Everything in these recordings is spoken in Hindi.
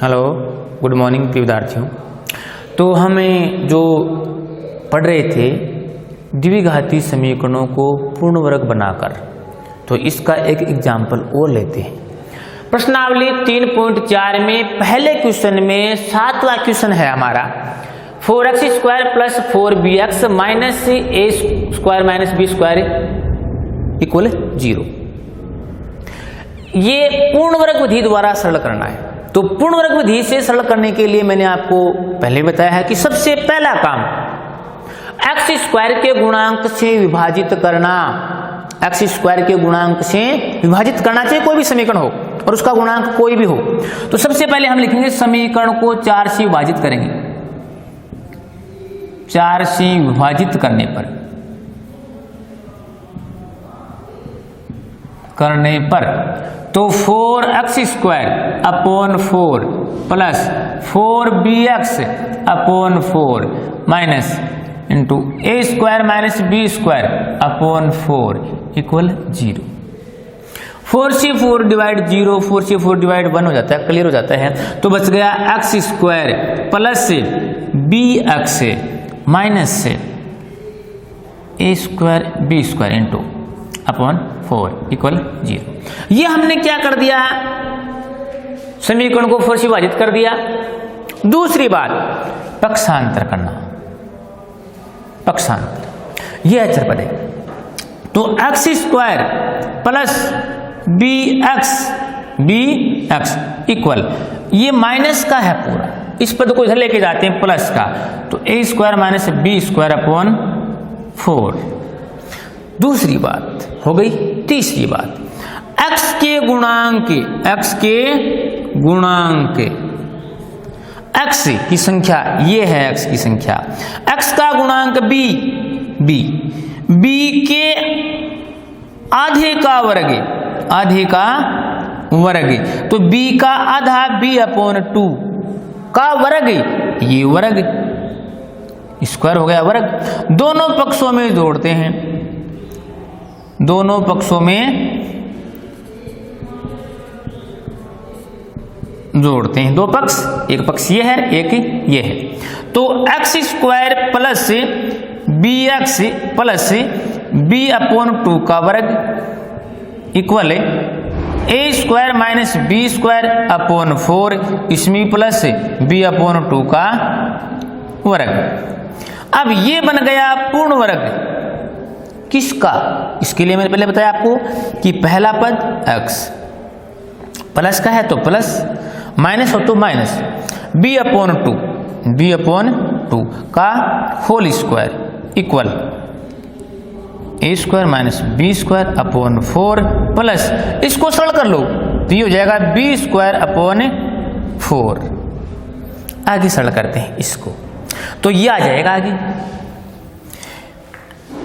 हेलो, गुड मॉर्निंग प्रिय विद्यार्थियों। तो हमें जो पढ़ रहे थे द्विघाती समीकरणों को पूर्ण वर्ग बनाकर, तो इसका एक एग्जाम्पल और लेते हैं। प्रश्नावली 3.4 में पहले क्वेश्चन में 7वां क्वेश्चन है हमारा 4x² + 4bx - a² - b² = 0। ये पूर्ण वर्ग विधि द्वारा सरल करना है। तो पूर्ण वर्ग विधि से सरल करने के लिए मैंने आपको पहले बताया है कि सबसे पहला काम x² के गुणांक से विभाजित करना। x² के गुणांक से विभाजित करना चाहिए, कोई भी समीकरण हो और उसका गुणांक कोई भी हो। तो सबसे पहले हम लिखेंगे समीकरण को 4 से विभाजित करेंगे। 4 से विभाजित करने पर तो 4x² / 4 plus 4bx / 4 minus into a² - b² / 4 = 0। 4 से 4 डिवाइड 0, 4 से 4 डिवाइड 1 हो जाता है, क्लियर हो जाता है। तो बच गया x² plus bx minus a² b² into upon 4 = 0। ये हमने क्या कर दिया, समीकरण को 4 से विभाजित कर दिया। दूसरी बात पक्षांतर करना, पक्षांतर ये अचर पद है। तो x² प्लस bx इक्वल, ये माइनस का है पूरा, इस पद को इधर लेके जाते हैं प्लस का, तो a² - b² अपॉन 4। दूसरी बात हो गई। तीसरी बात x के गुणांक, x की संख्या ये है, x की संख्या, x का गुणांक b के आधे का वर्ग, तो b का आधा b/2 का वर्ग, ये वर्ग स्क्वायर हो गया वर्ग। दोनों पक्षों में जोड़ते हैं, दोनों पक्षों में जोड़ते हैं, दो पक्ष, एक पक्ष ये है, एक ये है। तो x² plus bx plus b/2 का वर्ग इक्वल a² - b² अपॉन 4, इसमें प्लस b/2 का वर्ग। अब ये बन गया पूर्ण वर्ग किसका? इसके लिए मैंने पहले बताया आपको कि पहला पद x प्लस का है तो प्लस, माइनस हो तो माइनस, b/2 का whole square equal a² - b² upon 4 plus, इसको सरल कर लो तो ये हो जाएगा b² अपॉन 4। आगे सरल करते हैं इसको, तो ये आ जाएगा आगे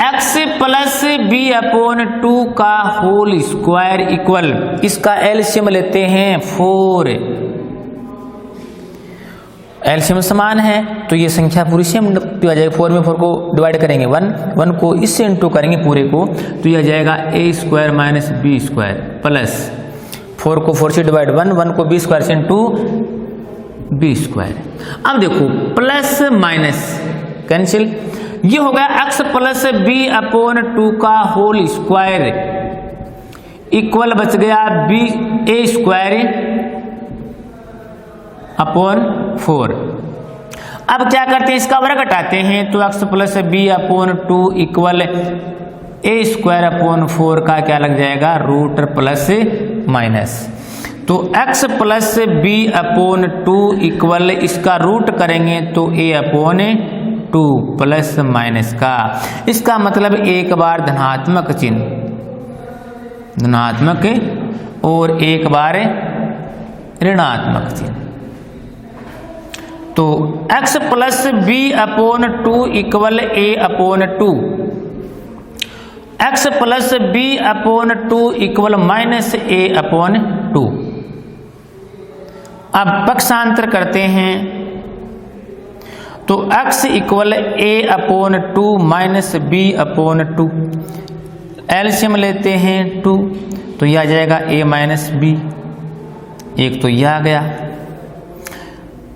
x प्लस b/2 का होल स्क्वायर इक्वल, इसका एलसीएम लेते हैं 4। एलसीएम समान है तो ये संख्या पूरी सेम आ जाएगी। 4 में 4 को डिवाइड करेंगे 1 को इससे इंटू करेंगे पूरे को, तो यह जाएगा a² - b² प्लस 4 को 4 से डिवाइड 1 को b² से इंटू b²। अब देखो प्लस माइनस कैंसिल, ये हो गया x प्लस b/2 का होल स्क्वायर इक्वल बच गया a² अपॉन 4। अब क्या करते हैं, इसका वर्ग घटाते हैं, तो x plus b/2 equal a² upon 4 का क्या लग जाएगा, रूट प्लस माइनस। तो x प्लस b/2 इक्वल, इसका रूट करेंगे तो a/2 प्लस माइनस का, इसका मतलब एक बार धनात्मक चिन्ह, धनात्मक और एक बार ऋणात्मक चिन्ह। तो x plus b/2 equal a/2, x plus b/2 equal minus a/2। अब पक्षांतर करते हैं, तो x equal a/2 minus b/2, LCM लेते हैं 2, तो यह आ जाएगा a - b, एक तो यह आ गया।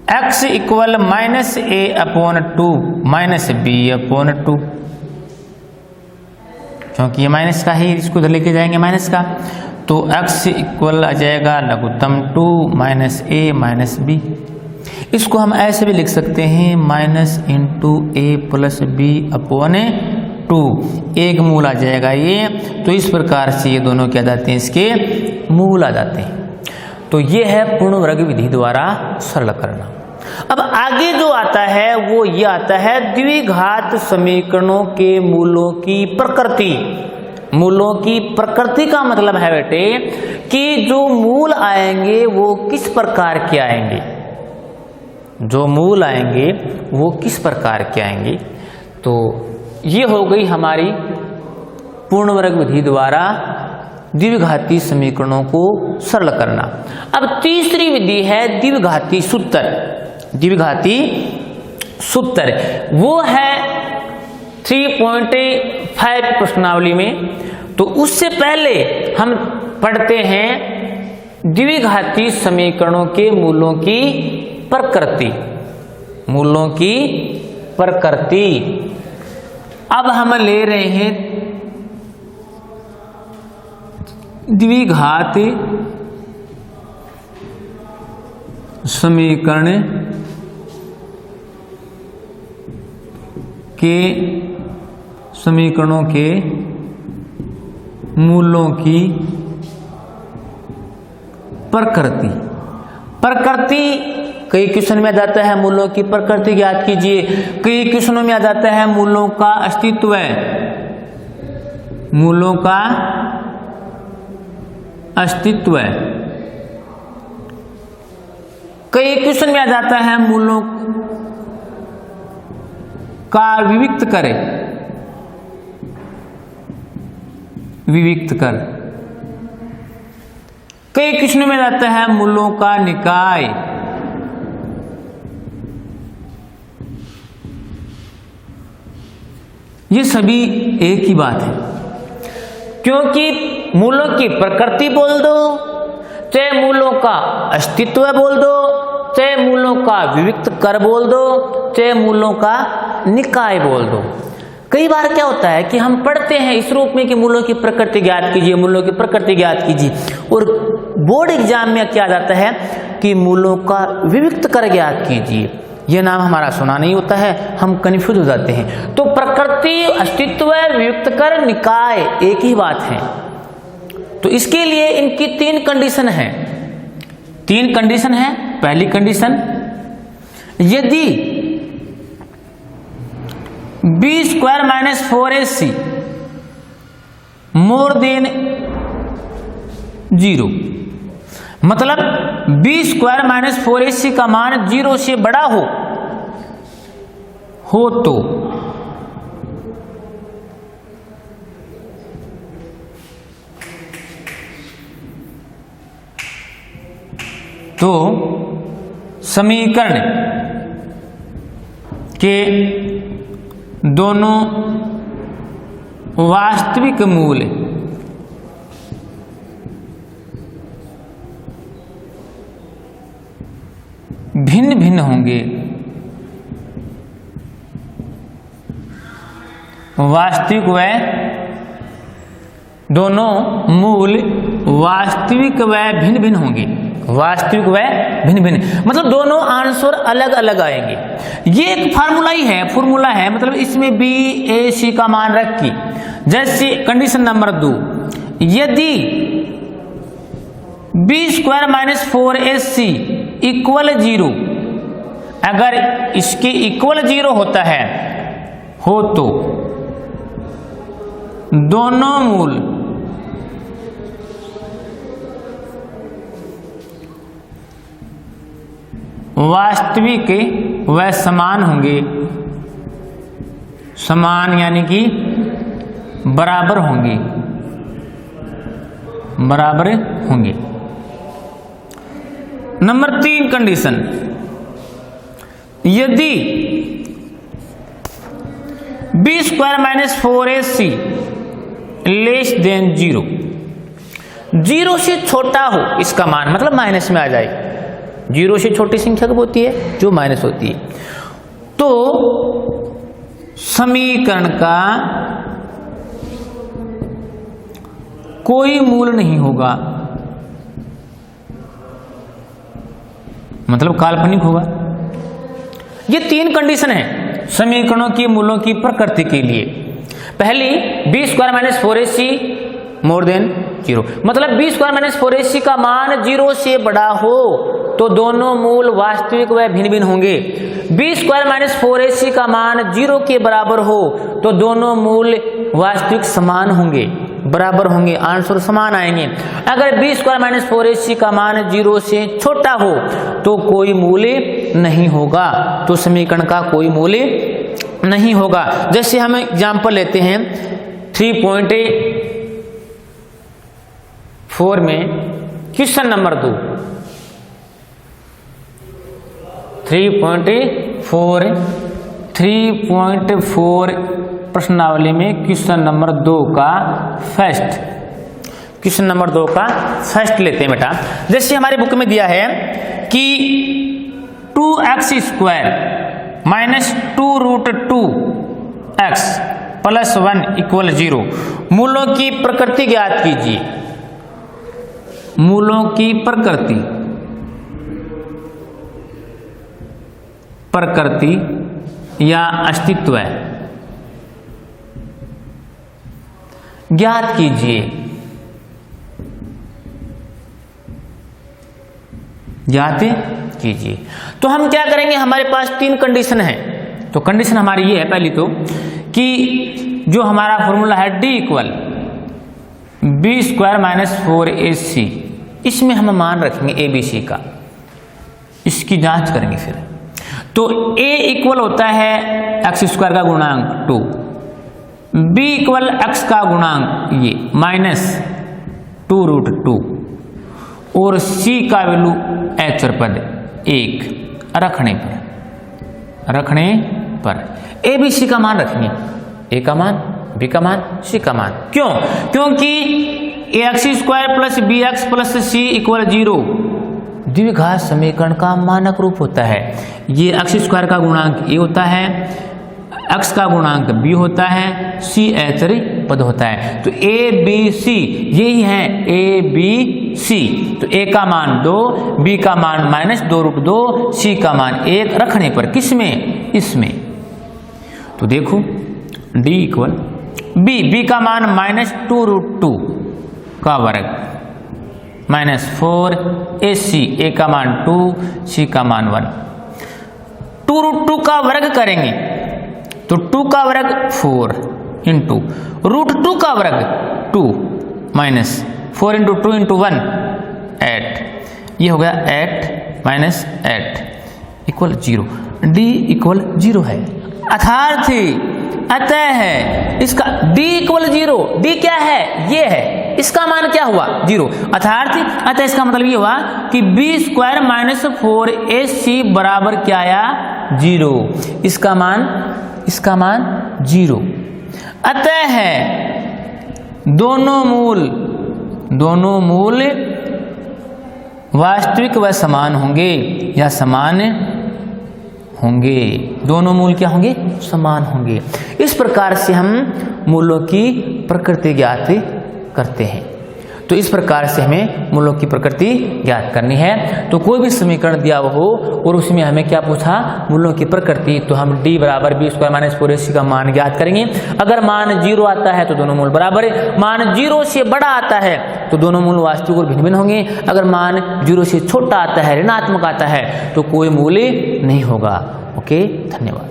x इक्वल -a/2 -b/2, क्योंकि ये माइनस का है, इसको उधर लेके जाएंगे माइनस का, तो x इक्वल आ जाएगा लघुत्तम 2 -a -b। इसको हम ऐसे भी लिख सकते हैं -a + b/2, एक मूल आ जाएगा ये। तो इस प्रकार से ये दोनों क्या जाते हैं, इसके मूल आ जाते हैं। तो ये है पूर्ण वर्ग विधि द्वारा सरल करना। अब आगे जो आता है वो ये आता है द्विघात समीकरणों के मूलों की प्रकृति। मूलों की प्रकृति का मतलब है बेटे कि जो मूल आएंगे वो किस प्रकार के आएंगे, जो मूल आएंगे वो किस प्रकार के आएंगे। तो ये हो गई हमारी पूर्ण वर्ग विधि द्वारा द्विघाती समीकरणों को सरल करना। अब तीसरी विधि है द्विघाती सूत्र। द्विघाती सूत्र वो है 3.5 प्रश्नावली में। तो उससे पहले हम पढ़ते हैं द्विघाती समीकरणों के मूलों की प्रकृति। मूलों की प्रकृति अब हम ले रहे हैं द्विघात समीकरण के समीकरणों के मूलों की प्रकृति। प्रकृति कई क्वेश्चन में आ जाता है मूलों की प्रकृति ज्ञात कीजिए, कई क्वेश्चनों में आ जाता है मूलों का अस्तित्व, मूलों का अस्तित्व, कई क्वेश्चन में आ जाता है मूलों का विविक्त करे, विविक्त कर, कई क्वेश्चनों में जाता है मूलों का निकाय, ये सभी एक ही बात है। क्योंकि मूलों की प्रकृति बोल दो, चाहे मूलों का अस्तित्व बोल दो, चाहे मूलों का विविक्त कर बोल दो, चाहे मूलों का निकाय बोल दो। कई बार क्या होता है कि हम पढ़ते हैं इस रूप में कि मूलों की प्रकृति ज्ञात कीजिए, मूलों की प्रकृति ज्ञात कीजिए, और बोर्ड एग्जाम में क्या जाता है कि मूलों का विविक्त कर ज्ञात कीजिए। यह नाम हमारा सुना नहीं होता है, हम कंफ्यूज हो जाते हैं। तो प्रकृति, अस्तित्व, वियुक्त कर, निकाय एक ही बात है। तो इसके लिए इनकी 3 कंडीशन है। 3 कंडीशन है। पहली कंडीशन, यदि b² - 4ac मोर देन 0, मतलब b² - 4ac का मान 0 से बड़ा हो तो समीकरण के दोनों वास्तविक मूल भिन्न भिन्न होंगे। वास्तविक व दोनों मूल वास्तविक व भिन्न भिन्न होंगे। वास्तविक व भिन्न भिन्न मतलब दोनों आंसर अलग अलग आएंगे। ये एक फॉर्मूला है, मतलब इसमें b a c का मान रख की। जैसे कंडीशन नंबर 2, यदि b² - 4ac इक्वल 0, अगर इसके इक्वल 0 होता है तो दोनों मूल वास्तविक व समान होंगे। समान यानी कि बराबर होंगे, बराबर होंगे। नंबर 3 कंडीशन, यदि b² - 4ac लेस देन 0, 0 से छोटा हो इसका मान, मतलब माइनस में आ जाए, जीरो से छोटी संख्या कब होती है? जो माइनस होती है। तो समीकरण का कोई मूल नहीं होगा, मतलब काल्पनिक होगा। ये तीन कंडीशन है समीकरणों की मूलों की प्रकृति के लिए। पहली, B square minus 4ac more than 0, मतलब बी स्क्वायर माइनस 4ac का मान 0 से बड़ा हो तो दोनों मूल वास्तविक व भिन्न भिन्न होंगे। बी स्क्वायर माइनस 4ac का मान 0 के बराबर हो तो दोनों मूल वास्तविक समान होंगे, बराबर होंगे, आंसर समान आएंगे। अगर बी स्क्वायर माइनस 4ac का मान 0 से छोटा हो तो कोई मूल्य नहीं होगा, तो समीकरण का कोई मूल्य नहीं होगा। जैसे हम एग्जाम्पल लेते हैं 3.4 में क्वेश्चन नंबर 2, 3.4 प्रश्नावली में क्वेश्चन नंबर 2 का फर्स्ट, क्वेश्चन नंबर 2 का फर्स्ट लेते हैं बेटा। जैसे हमारे बुक में दिया है कि 2x square minus 2√2x plus 1 equal 0, मूलों की प्रकृति ज्ञात कीजिए। मूलों की प्रकृति या अस्तित्व ज्ञात कीजिए। ज्ञात कीजिए। तो हम क्या करेंगे, हमारे पास तीन कंडीशन है। तो कंडीशन हमारी ये है, पहली तो कि जो हमारा फॉर्मूला है d equal B square minus 4ac, इसमें हम मान रखेंगे ए बी सी का, इसकी जांच करेंगे फिर। तो a इक्वल होता है एक्स स्क्वायर का गुणांक 2, b इक्वल x का गुणांक ये माइनस 2√2 और c का वैल्यू अचर पद 1 रखने पर a b c का मान रखेंगे, a का मान, b का मान, c का मान। क्यों? क्योंकि ax square plus bx plus c equal 0 द्विघात समीकरण का मानक रूप होता है। ये एक्स स्क्वायर का गुणांक a होता है, x का गुणांक b होता है, c अचरी पद होता है। तो a b c यही है a b c। तो a का मान 2, b का मान माइनस 2√2, c का मान 1 रखने पर किसमें? इसमें। तो देखो d इक्वल b का मान माइनस 2√2 का वर्ग माइनस 4ac, a का मान 2, c का मान 1। 2√2 का वर्ग करेंगे तो 2 का वर्ग 4 इंटू √2 का वर्ग 2 माइनस 4 इंटू 2 इंटू 1 8, ये हो गया 8 माइनस 8 इक्वल 0। d इक्वल 0 है, अतः है इसका d इक्वल 0। d क्या है? ये है, इसका मान क्या हुआ? 0। अतः इसका मतलब ये हुआ कि b स्क्वायर माइनस 4ac बराबर क्या आया? 0। इसका मान 0। अतः है दोनों मूल वास्तविक व समान होंगे या समान होंगे। दोनों मूल क्या होंगे? समान होंगे। इस प्रकार से हम मूलों की प्रकृति ज्ञात करते हैं। तो इस प्रकार से हमें मूलों की प्रकृति ज्ञात करनी है। तो कोई भी समीकरण दिया हुआ हो और उसमें हमें क्या पूछा? मूलों की प्रकृति, तो हम d बराबर बी स्क्वायर माइनस 4ac का मान ज्ञात करेंगे। अगर मान 0 आता है तो दोनों मूल बराबर है, मान 0 से बड़ा आता है तो दोनों मूल वास्तविक और भिन्न भिन्न होंगे। अगर मान 0 से छोटा आता है, ऋणात्मक आता है, तो कोई मूल्य नहीं होगा। ओके, धन्यवाद।